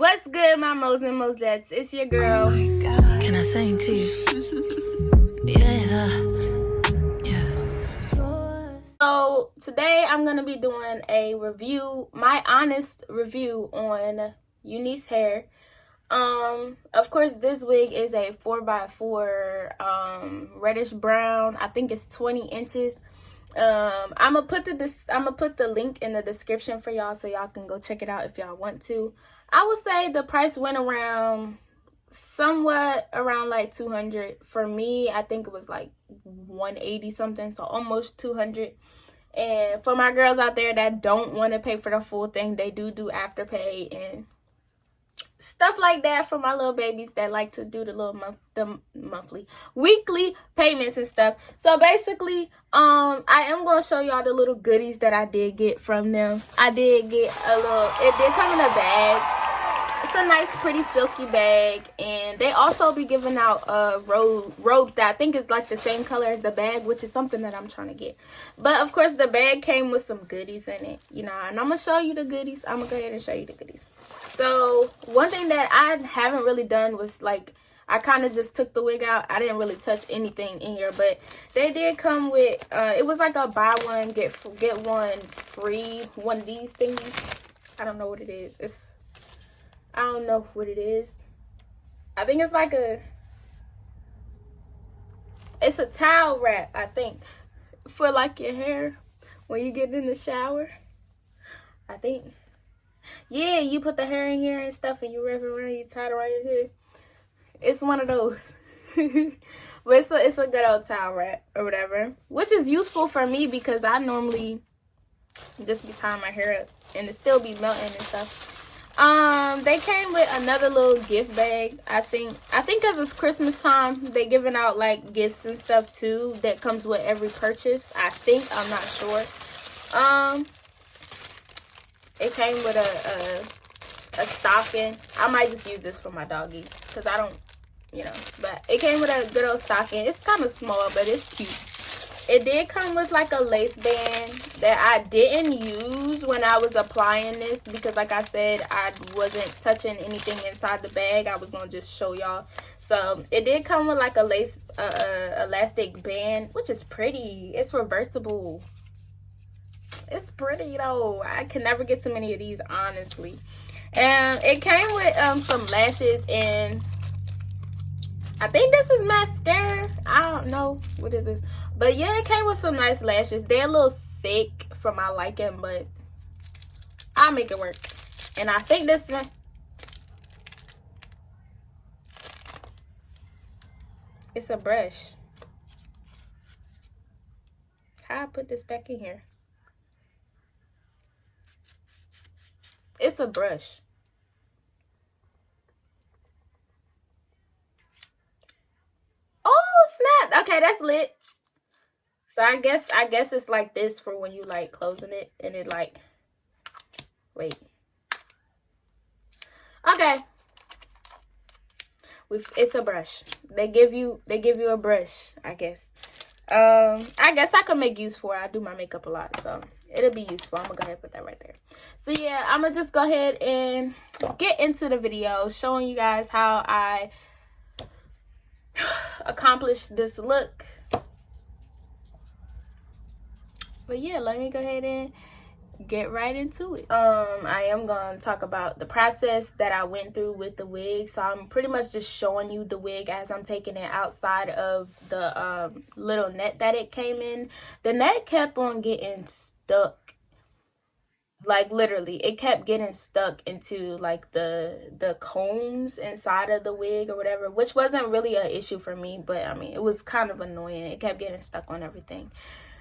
What's good, my Mos and Mosettes? It's your girl. Oh my God. Can I sing to you? Yeah. So today I'm gonna be doing a review, my honest review on Unice hair. Of course, this wig is a 4x4 reddish brown. I think it's 20 inches. I'm gonna put the link in the description for y'all so y'all can go check it out if y'all want to. I would say the price went around somewhat around like 200 for me. I think it was like 180 something, so almost 200. And for my girls out there that don't want to pay for the full thing, they do afterpay and stuff like that for my little babies that like to do the little weekly payments and stuff. So basically, I am going to show y'all the little goodies that I did get from them. I did get it did come in a bag. It's a nice, pretty silky bag, and they also be giving out robes that I think is like the same color as the bag, which is something that I'm trying to get. But of course, the bag came with some goodies in it, you know, and I'm gonna show you the goodies. I'm gonna go ahead and show you the goodies. So one thing that I haven't really done was like, I kind of just took the wig out. I didn't really touch anything in here, but they did come with it was like a buy one get one free one of these thingies. I don't know what it is. I don't know what it is. I think it's like it's a towel wrap, I think, for like your hair when you get in the shower. I think. Yeah, you put the hair in here and stuff and you wrap it around, you tie it around your head. It's one of those. But it's a good old towel wrap or whatever, which is useful for me because I normally just be tying my hair up and it still be melting and stuff. They came with another little gift bag. I think because it's Christmas time, they giving out like gifts and stuff too that comes with every purchase. I think, I'm not sure. It came with a stocking. I might just use this for my doggy because I don't, you know, but it came with a good old stocking. It's kind of small, but it's cute. It did come with like a lace band that I didn't use when I was applying this because, like I said, I wasn't touching anything inside the bag. I was going to just show y'all. So it did come with like a lace elastic band, which is pretty. It's reversible. It's pretty though. I can never get too many of these, honestly. And it came with some lashes, and I think this is mascara. I don't know what is this. But yeah, it came with some nice lashes. They're a little thick for my liking, but I'll make it work. And I think this one, it's a brush. How I put this back in here? It's a brush. Oh, snap. Okay, that's lit. So I guess it's like this for when you like closing it and it like, wait. Okay. It's a brush. They give you a brush, I guess. I guess I could make use for it. I do my makeup a lot, so it'll be useful. I'm gonna go ahead and put that right there. So yeah, I'm gonna just go ahead and get into the video showing you guys how I accomplished this look. But yeah, let me go ahead and get right into it. I am going to talk about the process that I went through with the wig. So I'm pretty much just showing you the wig as I'm taking it outside of the little net that it came in. The net kept on getting stuck. Like literally, it kept getting stuck into like the combs inside of the wig or whatever, which wasn't really an issue for me, but I mean, it was kind of annoying. It kept getting stuck on everything.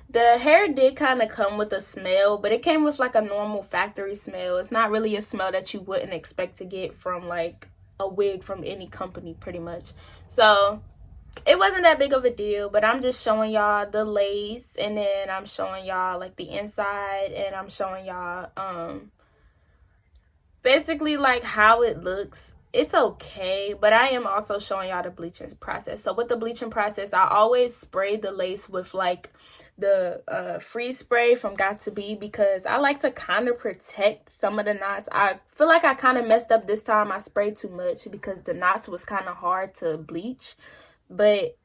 The hair did kind of come with a smell, but it came with like a normal factory smell. It's not really a smell that you wouldn't expect to get from like a wig from any company pretty much. So it wasn't that big of a deal, but I'm just showing y'all the lace, and then I'm showing y'all like the inside, and I'm showing y'all basically like how it looks. It's okay, but I am also showing y'all the bleaching process. So with the bleaching process, I always spray the lace with like the freeze spray from Got To Be, because I like to kind of protect some of the knots. I feel like I kind of messed up this time. I sprayed too much because the knots was kind of hard to bleach. But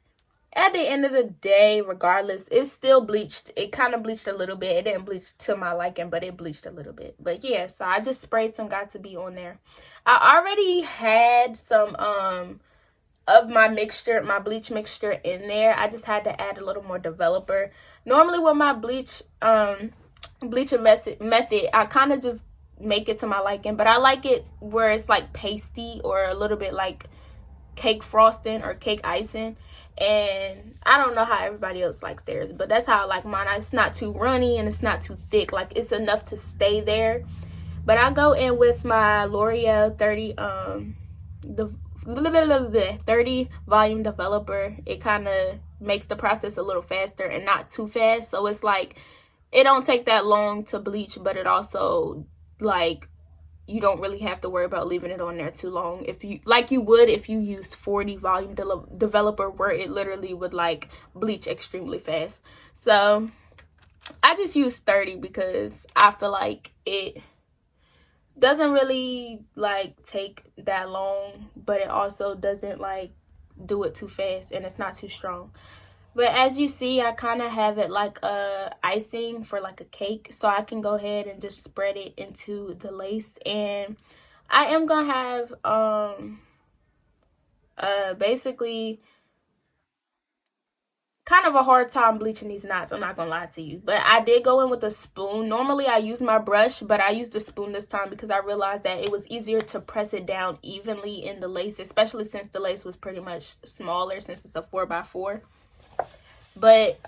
at the end of the day, regardless, it's still bleached. It kind of bleached a little bit. It didn't bleach to my liking, but it bleached a little bit. But yeah, so I just sprayed some Got To Be on there. I already had some of my mixture, my bleach mixture in there. I just had to add a little more developer. Normally with my bleaching method, I kind of just make it to my liking, but I like it where it's like pasty or a little bit like cake frosting or cake icing. And I don't know how everybody else likes theirs, but that's how I like mine. It's not too runny and it's not too thick. Like, it's enough to stay there. But I go in with my L'Oreal 30 volume developer. It kind of makes the process a little faster and not too fast. So it's like, it don't take that long to bleach, but it also, like, you don't really have to worry about leaving it on there too long, if you like you would if you used 40 volume developer, where it literally would like bleach extremely fast. So I just use 30 because I feel like it doesn't really like take that long, but it also doesn't like do it too fast, and it's not too strong. But as you see, I kind of have it like a icing for like a cake. So I can go ahead and just spread it into the lace. And I am going to have basically kind of a hard time bleaching these knots. I'm not going to lie to you. But I did go in with a spoon. Normally I use my brush, but I used the spoon this time because I realized that it was easier to press it down evenly in the lace, especially since the lace was pretty much smaller since it's a 4x4. But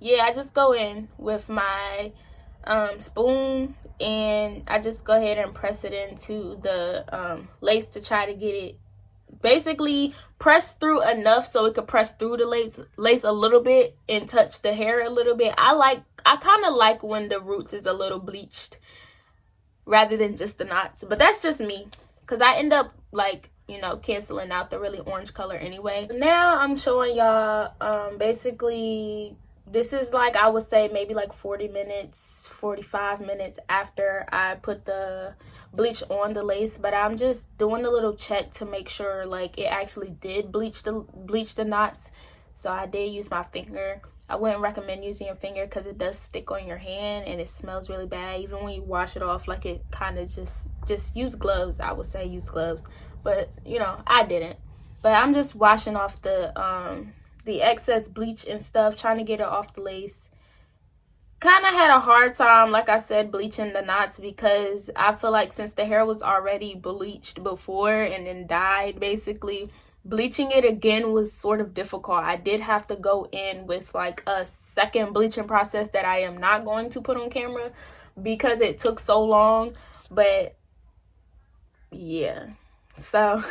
yeah, I just go in with my spoon, and I just go ahead and press it into the lace to try to get it basically pressed through enough so it could press through the lace a little bit and touch the hair a little bit. I kind of like when the roots is a little bleached rather than just the knots, but that's just me, because I end up like, you know, canceling out the really orange color anyway. Now I'm showing y'all basically, this is like, I would say maybe like 40 minutes, 45 minutes after I put the bleach on the lace. But I'm just doing a little check to make sure like it actually did bleach the knots. So I did use my finger. I wouldn't recommend using your finger because it does stick on your hand and it smells really bad. Even when you wash it off, like it kind of just use gloves. I would say use gloves. But, you know, I didn't. But I'm just washing off the excess bleach and stuff, trying to get it off the lace. Kind of had a hard time, like I said, bleaching the knots because I feel like since the hair was already bleached before and then dyed, basically, bleaching it again was sort of difficult. I did have to go in with like a second bleaching process that I am not going to put on camera because it took so long. But yeah. So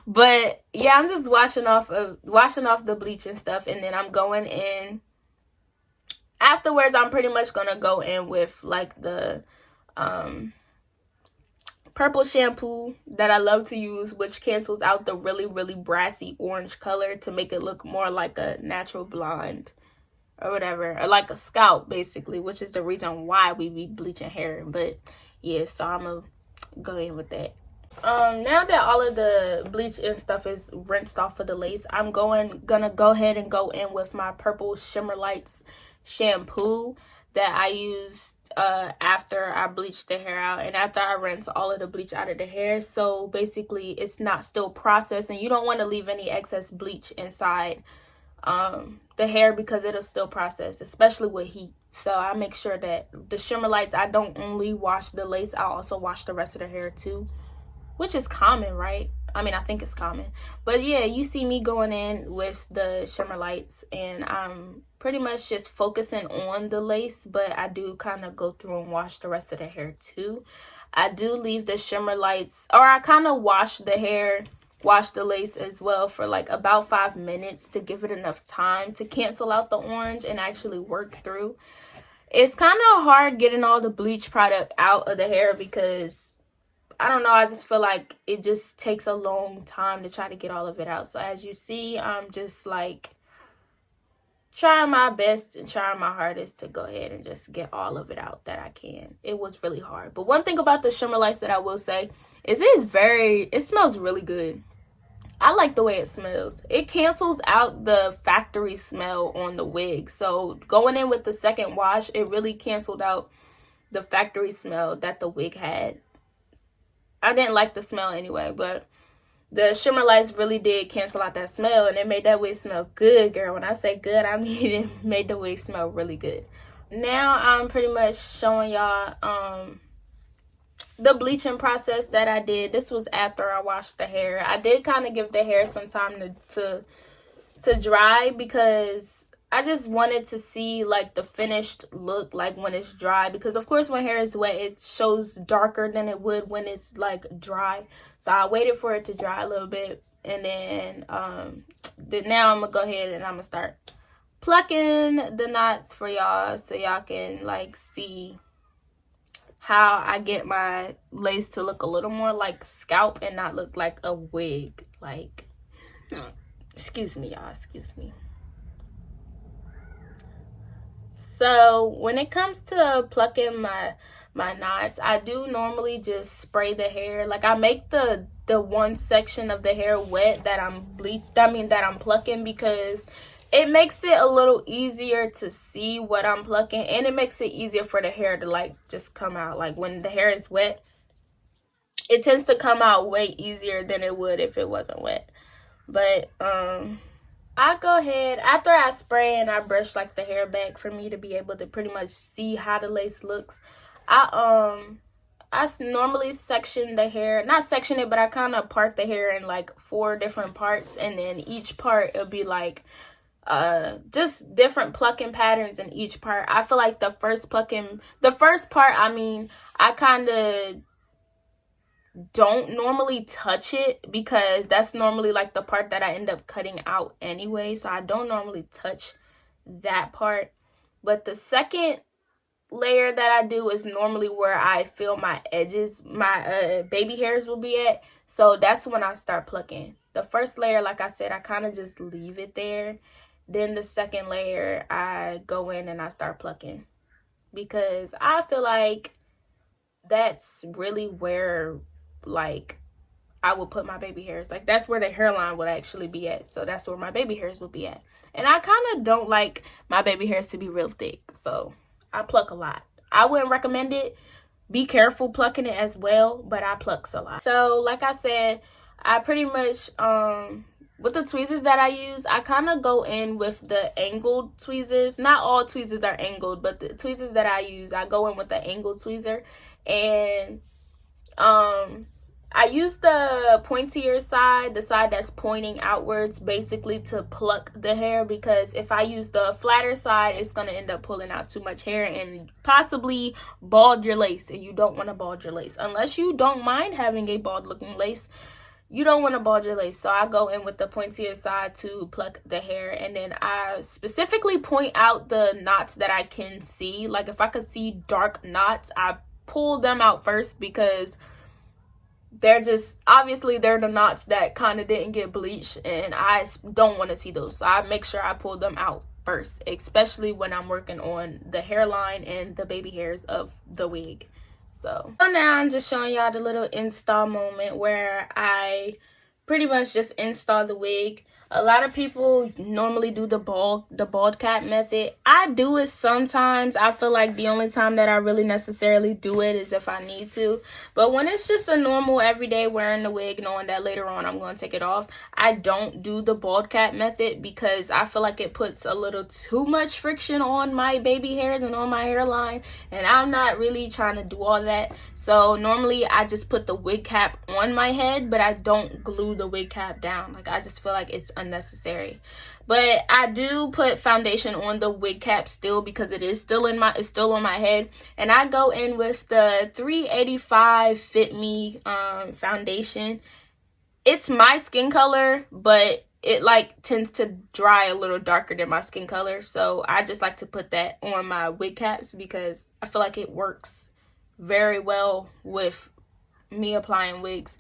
but yeah, I'm just washing off the bleach and stuff, and then I'm going in afterwards. I'm pretty much gonna go in with like the purple shampoo that I love to use, which cancels out the really brassy orange color to make it look more like a natural blonde or whatever, or like a scalp basically, which is the reason why we be bleaching hair. But yeah, so I'm gonna go in with that. Now that all of the bleach and stuff is rinsed off of the lace, I'm gonna go ahead and go in with my purple Shimmer Lights shampoo that I used after I bleached the hair out and after I rinsed all of the bleach out of the hair. So basically it's not still processed, and you don't want to leave any excess bleach inside the hair because it'll still process, especially with heat. So I make sure that the Shimmer Lights, I don't only wash the lace, I also wash the rest of the hair too. Which is common, right? I mean, I think it's common. But yeah, you see me going in with the Shimmer Lights, and I'm pretty much just focusing on the lace, but I do kind of go through and wash the rest of the hair too. I do leave the Shimmer Lights, or I kind of wash the lace as well for like about 5 minutes to give it enough time to cancel out the orange and actually work through. It's kind of hard getting all the bleach product out of the hair because I don't know, I just feel like it just takes a long time to try to get all of it out. So as you see, I'm just like trying my best and trying my hardest to go ahead and just get all of it out that I can. It was really hard. But one thing about the shimmer lights that I will say is it smells really good. I like the way it smells. It cancels out the factory smell on the wig. So going in with the second wash, it really canceled out the factory smell that the wig had. I didn't like the smell anyway, but the shimmer lights really did cancel out that smell, and it made that wig smell good, girl. When I say good, I mean it made the wig smell really good. Now I'm pretty much showing y'all the bleaching process that I did. This was after I washed the hair. I did kind of give the hair some time to dry, because I just wanted to see like the finished look like when it's dry, because of course when hair is wet it shows darker than it would when it's like dry. So I waited for it to dry a little bit, and then now I'm gonna go ahead and I'm gonna start plucking the knots for y'all, so y'all can like see how I get my lace to look a little more like scalp and not look like a wig. Like, excuse me, y'all, excuse me. So when it comes to plucking my knots, I do normally just spray the hair. Like, I make the one section of the hair wet that I'm plucking, because it makes it a little easier to see what I'm plucking, and it makes it easier for the hair to like just come out. Like when the hair is wet, it tends to come out way easier than it would if it wasn't wet. But I go ahead after I spray and I brush like the hair back for me to be able to pretty much see how the lace looks. I normally section the hair, not section it, but I kind of part the hair in like 4 different parts, and then each part it'll be like just different plucking patterns in each part. I feel like the first part, I kind of don't normally touch it, because that's normally like the part that I end up cutting out anyway, so I don't normally touch that part. But the second layer that I do is normally where I feel my edges, my baby hairs will be at, so that's when I start plucking. The first layer, like I said, I kind of just leave it there. Then the second layer, I go in and I start plucking, because I feel like that's really where like I would put my baby hairs. Like, that's where the hairline would actually be at, so that's where my baby hairs would be at. And I kind of don't like my baby hairs to be real thick, so I pluck a lot. I wouldn't recommend it. Be careful plucking it as well, but I plucks a lot. So like I said, I pretty much with the tweezers that I use, I kind of go in with the angled tweezers. Not all tweezers are angled, but the tweezers that I use, I go in with the angled tweezer. And I use the pointier side, the side that's pointing outwards, basically to pluck the hair, because if I use the flatter side, it's going to end up pulling out too much hair and possibly bald your lace, and you don't want to bald your lace. Unless you don't mind having a bald looking lace, you don't want to bald your lace. So I go in with the pointier side to pluck the hair, and then I specifically point out the knots that I can see. Like, if I could see dark knots, I pull them out first, because they're the knots that kind of didn't get bleached, and I don't want to see those. So I make sure I pull them out first, especially when I'm working on the hairline and the baby hairs of the wig. So now I'm just showing y'all the little install moment where I pretty much just install the wig. A lot of people normally do the bald cap method. I do it sometimes. I feel like the only time that I really necessarily do it is if I need to. But when it's just a normal everyday wearing the wig, knowing that later on I'm going to take it off, I don't do the bald cap method, because I feel like it puts a little too much friction on my baby hairs and on my hairline, and I'm not really trying to do all that. So normally I just put the wig cap on my head, but I don't glue the wig cap down. Like, I just feel like it's unnecessary. But I do put foundation on the wig cap still, because it's still on my head, and I go in with the 385 Fit Me foundation. It's my skin color, but it like tends to dry a little darker than my skin color, so I just like to put that on my wig caps, because I feel like it works very well with me applying wigs.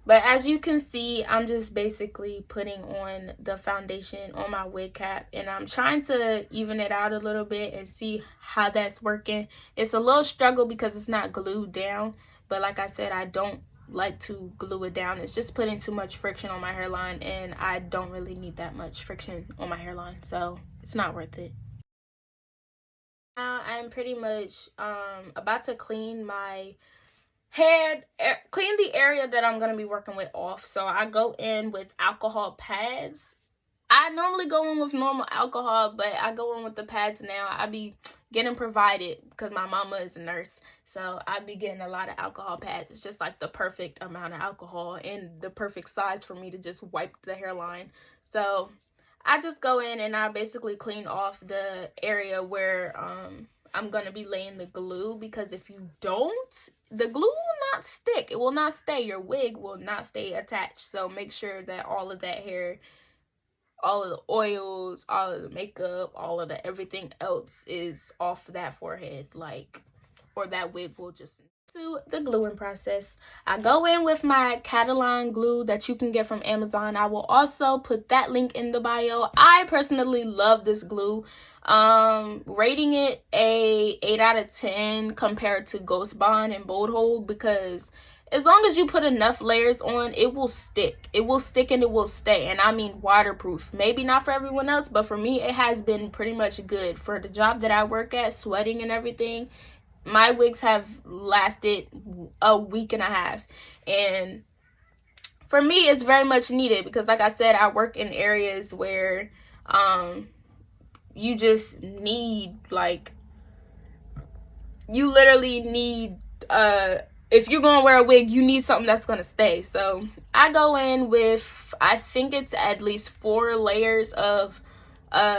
But as you can see, I'm just basically putting on the foundation on my wig cap, and I'm trying to even it out a little bit and see how that's working. It's a little struggle because it's not glued down, but like I said, I don't like to glue it down. It's just putting too much friction on my hairline, and I don't really need that much friction on my hairline, so it's not worth it. Now I'm pretty much about to clean my clean the area that I'm going to be working with off. So I go in with alcohol pads. I normally go in with normal alcohol, but I go in with the pads now. I be getting provided because my mama is a nurse, so I be getting a lot of alcohol pads. It's just like the perfect amount of alcohol and the perfect size for me to just wipe the hairline. So I just go in and I basically clean off the area where I'm going to be laying the glue, because if you don't, the glue will not stick. It will not stay. Your wig will not stay attached. So make sure that all of that hair, all of the oils, all of the makeup, all of the everything else is off that forehead, like, or that wig will just... To the gluing process, I go in with my Katelon glue that you can get from Amazon. I will also put that link in the bio. I personally love this glue. Rating it a 8 out of 10 compared to Ghost Bond and Bold Hold, because as long as you put enough layers on, it will stick. It will stick and it will stay, and I mean waterproof. Maybe not for everyone else, but for me it has been pretty much good. For the job that I work at, sweating and everything, my wigs have lasted a week and a half, and for me it's very much needed, because like I said, I work in areas where you just need, like, you literally need if you're gonna wear a wig, you need something that's gonna stay. So I go in with, I think it's at least 4 layers of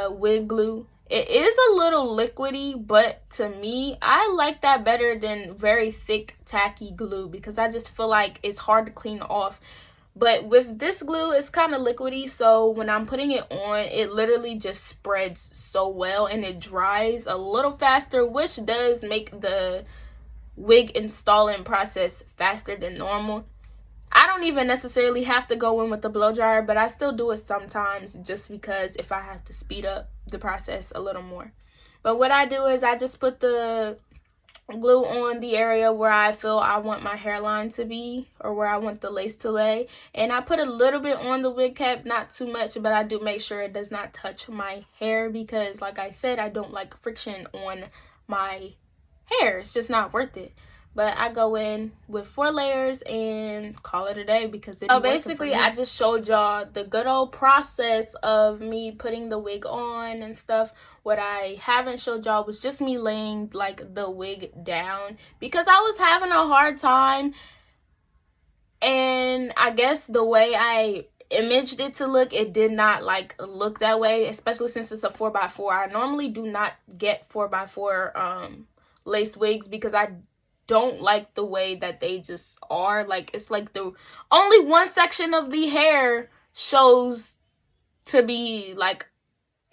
wig glue. It is a little liquidy, but to me, I like that better than very thick, tacky glue, because I just feel like it's hard to clean off. But with this glue, it's kind of liquidy, so when I'm putting it on, it literally just spreads so well, and it dries a little faster, which does make the wig installing process faster than normal. I don't even necessarily have to go in with the blow dryer, but I still do it sometimes, just because if I have to speed up the process a little more. But what I do is I just put the glue on the area where I feel I want my hairline to be, or where I want the lace to lay, and I put a little bit on the wig cap, not too much, but I do make sure it does not touch my hair, because like I said, I don't like friction on my hair. It's just not worth it. But I go in with 4 layers and call it a day, because so basically I just showed y'all the good old process of me putting the wig on and stuff. What I haven't showed y'all was just me laying like the wig down, because I was having a hard time, and I guess the way I imaged it to look, it did not like look that way, especially since it's a 4x4. I normally do not get 4x4 lace wigs, because I don't like the way that they just are. Like, it's like the only one section of the hair shows to be like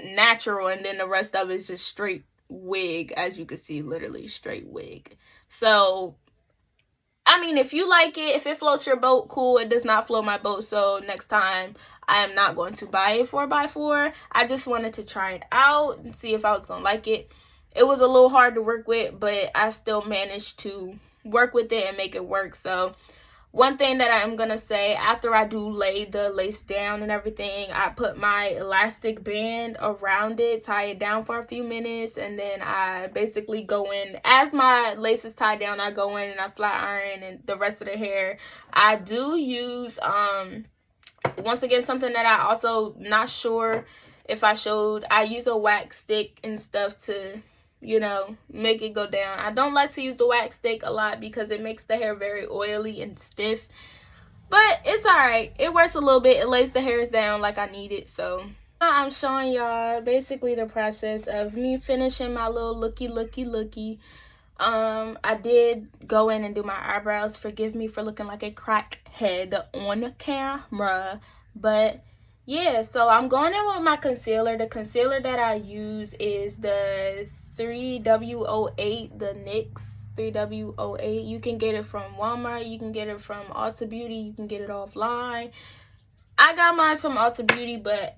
natural, and then the rest of it is just straight wig, as you can see, literally straight wig. So I mean, if you like it, if it floats your boat, cool. It does not float my boat, so next time I am not going to buy a 4x4. I just wanted to try it out and see if I was gonna like it. It was a little hard to work with, but I still managed to work with it and make it work. So one thing that I'm gonna say, after I do lay the lace down and everything, I put my elastic band around it, tie it down for a few minutes, and then I basically go in. As my lace is tied down, I go in and I flat iron and the rest of the hair. I do use once again, something that I also not sure if I showed, I use a wax stick and stuff to, you know, make it go down. I don't like to use the wax stick a lot because it makes the hair very oily and stiff, but it's all right. It works a little bit. It lays the hairs down like I need it. So I'm showing y'all basically the process of me finishing my little looky. I did go in and do my eyebrows. Forgive me for looking like a crackhead on camera, but yeah, so I'm going in with my concealer. The concealer that I use is the 3W08, the NYX 3W08. You can get it from Walmart, you can get it from Ulta Beauty, you can get it offline. I got mine from Ulta Beauty, but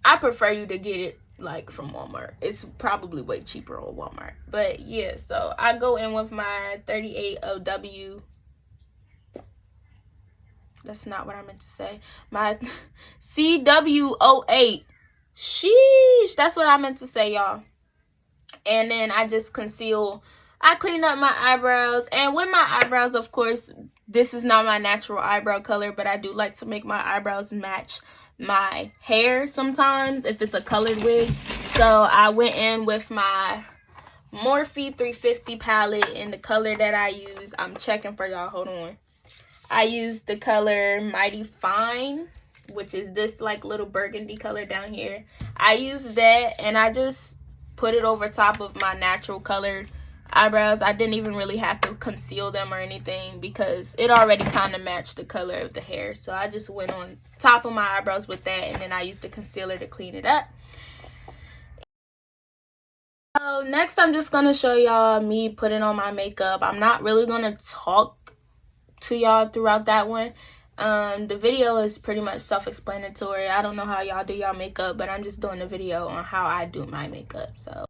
I prefer you to get it like from Walmart. It's probably way cheaper on Walmart. But yeah, so I go in with my 38OW. That's not what I meant to say. My CW08. Sheesh, that's what I meant to say, y'all. And then I just conceal. I clean up my eyebrows. And with my eyebrows, of course, this is not my natural eyebrow color, but I do like to make my eyebrows match my hair sometimes if it's a colored wig. So I went in with my Morphe 350 palette in the color that I use. I'm checking for y'all. Hold on. I used the color Mighty Fine, which is this like little burgundy color down here. I used that and I just put it over top of my natural colored eyebrows. I didn't even really have to conceal them or anything because it already kind of matched the color of the hair. So I just went on top of my eyebrows with that, and then I used the concealer to clean it up. So next I'm just going to show y'all me putting on my makeup. I'm not really going to talk to y'all throughout that one. The video is pretty much self-explanatory. I don't know how y'all do y'all makeup, but I'm just doing a video on how I do my makeup. So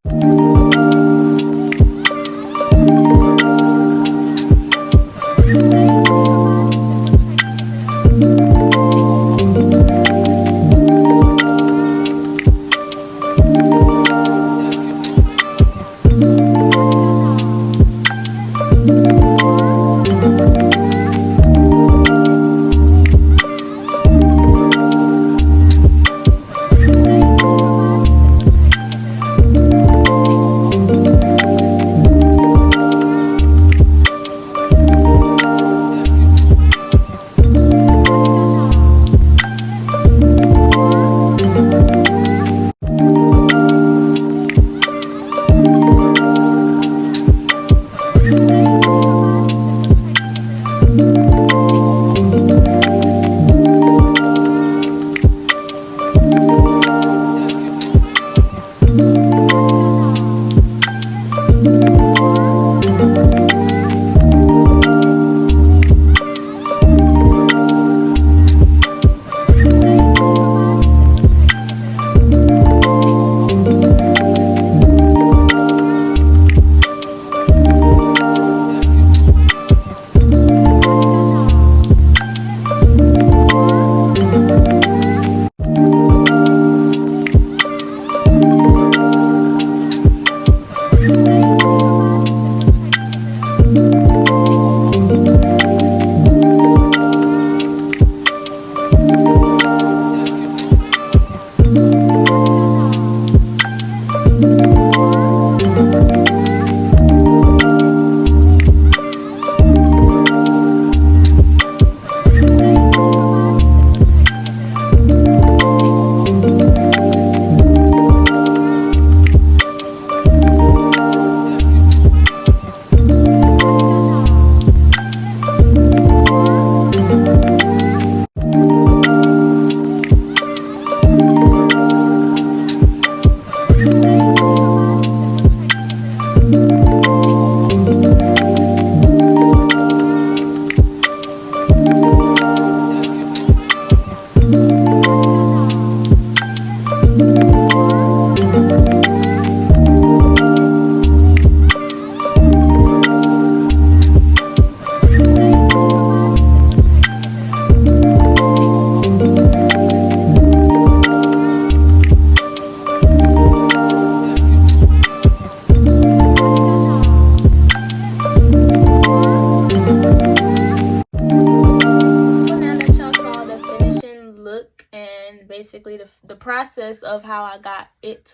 the process of how I got it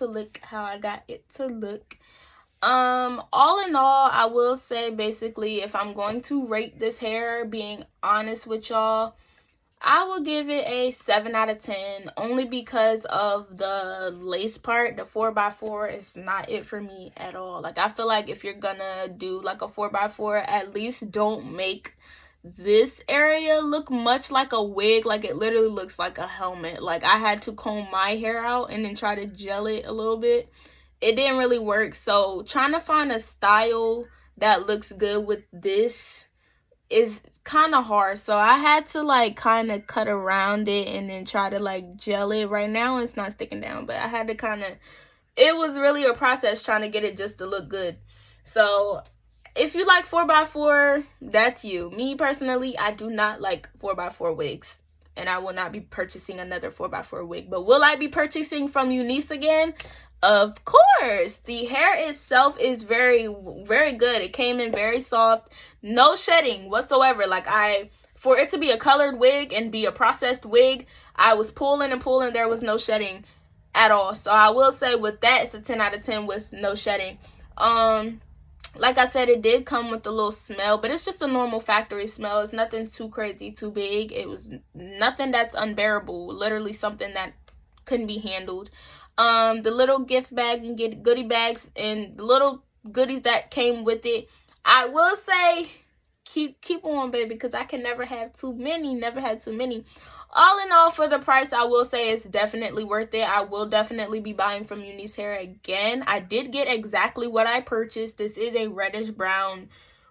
to look, all in all, I will say basically if I'm going to rate this hair, being honest with y'all, I will give it a 7 out of 10, only because of the lace part. The 4x4 is not it for me at all. Like, I feel like if you're gonna do like a 4x4, at least don't make this area look much like a wig. Like, it literally looks like a helmet. Like, I had to comb my hair out and then try to gel it a little bit. It didn't really work. So trying to find a style that looks good with this is kind of hard. So I had to like kind of cut around it and then try to like gel it. Right now it's not sticking down, but I had to kind of, it was really a process trying to get it just to look good. So if you like 4x4, that's you. Me personally, I do not like 4x4 wigs, and I will not be purchasing another 4x4 wig. But will I be purchasing from Unice again? Of course. The hair itself is very, very good. It came in very soft, no shedding whatsoever. Like, for it to be a colored wig and be a processed wig, I was pulling and pulling. There was no shedding at all. So I will say with that, it's a 10 out of 10 with no shedding. Like I said, it did come with a little smell, but it's just a normal factory smell. It's nothing too crazy, too big. It was nothing that's unbearable. Literally something that couldn't be handled. The little gift bag, you can get goodie bags and the little goodies that came with it. I will say, keep on, baby, because I can never have too many. Never had too many. All in all, for the price, I will say it's definitely worth it. I will definitely be buying from Unice hair again. I did get exactly what I purchased. This is a reddish brown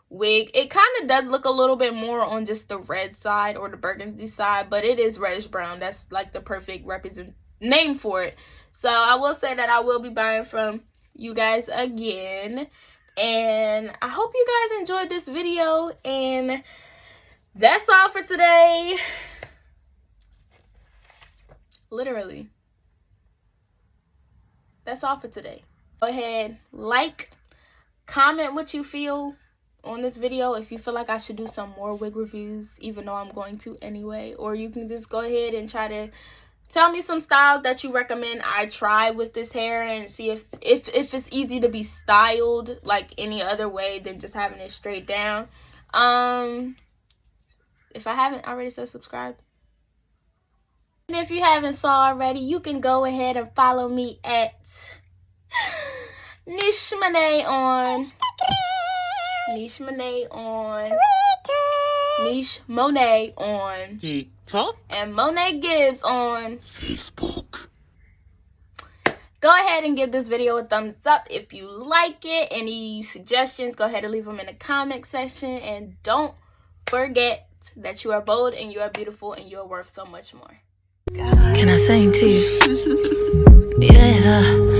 wig. It kind of does look a little bit more on just the red side or the burgundy side, but it is reddish brown. That's like the perfect name for it. So I will say that I will be buying from you guys again. And I hope you guys enjoyed this video. And that's all for today. Literally, that's all for today. Go ahead, like, comment what you feel on this video. If you feel like I should do some more wig reviews, even though I'm going to anyway, or you can just go ahead and try to tell me some styles that you recommend I try with this hair and see if it's easy to be styled like any other way than just having it straight down. If I haven't already said subscribe. And if you haven't saw already, you can go ahead and follow me at Nesh Monae on Nesh Monae on Twitter, Nesh Monae on TikTok, and Monae Gibbs on Facebook. Go ahead and give this video a thumbs up if you like it. Any suggestions, go ahead and leave them in the comment section. And don't forget that you are bold and you are beautiful and you are worth so much more. Can I sing too? Yeah.